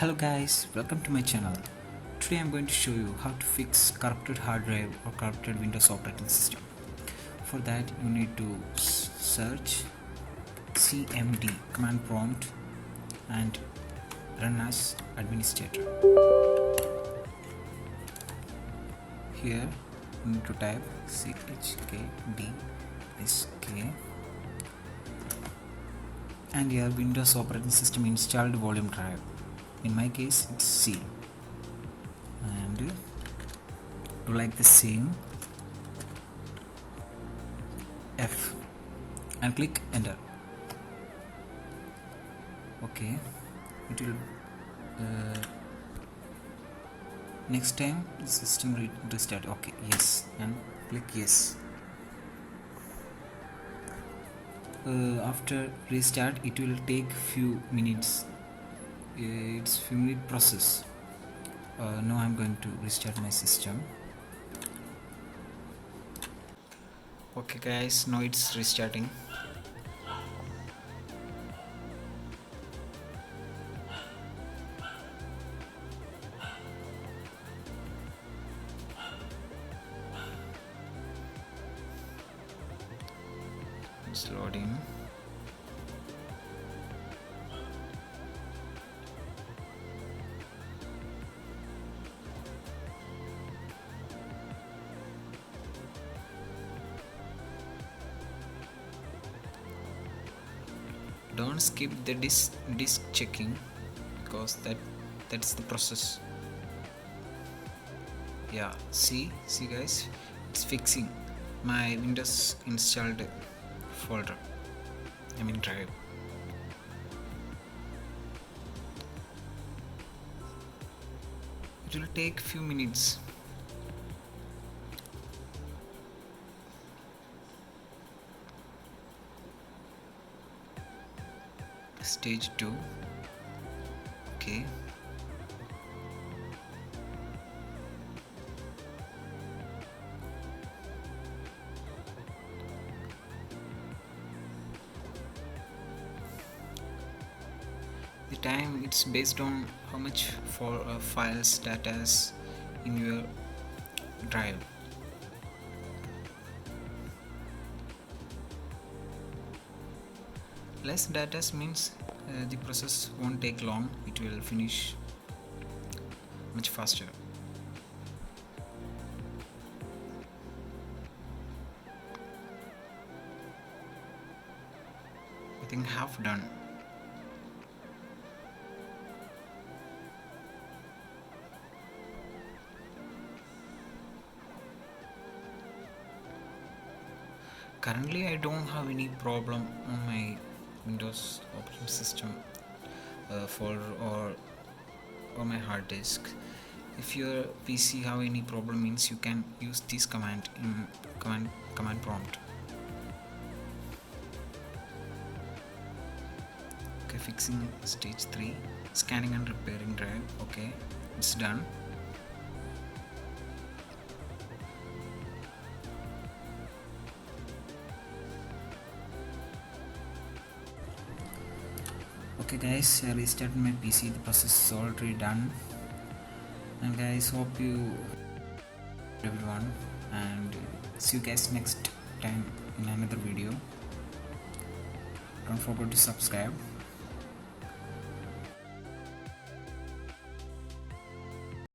Hello guys, welcome to my channel. Today I'm going to show you how to fix corrupted hard drive or corrupted Windows operating system. For that you need to search cmd command prompt and run as administrator. Here you need to type chkdsk and your Windows operating system installed volume drive. In my case it's C, and to like the same F and click enter. Okay, it will next time the system restart. Okay, yes, and click yes. After restart it will take few minutes. It's few minute process. Now I'm going to restart my system. Okay guys, now it's restarting. It's loading. Don't skip the disk checking because that's the process. Yeah, see guys, it's fixing my Windows installed folder, drive. It will take few minutes. Stage 2. Okay, the time it's based on how much files data is in your drive. Less data means the process won't take long, it will finish much faster. I think half done. Currently I don't have any problem on my Windows operating system folder or my hard disk. If your PC have any problem means you can use this command in command prompt. Okay, fixing stage 3, scanning and repairing drive. Okay, it's done. Okay guys, I restarted my PC. The process is already done. And guys, hope you everyone, and see you guys next time in another video. Don't forget to subscribe.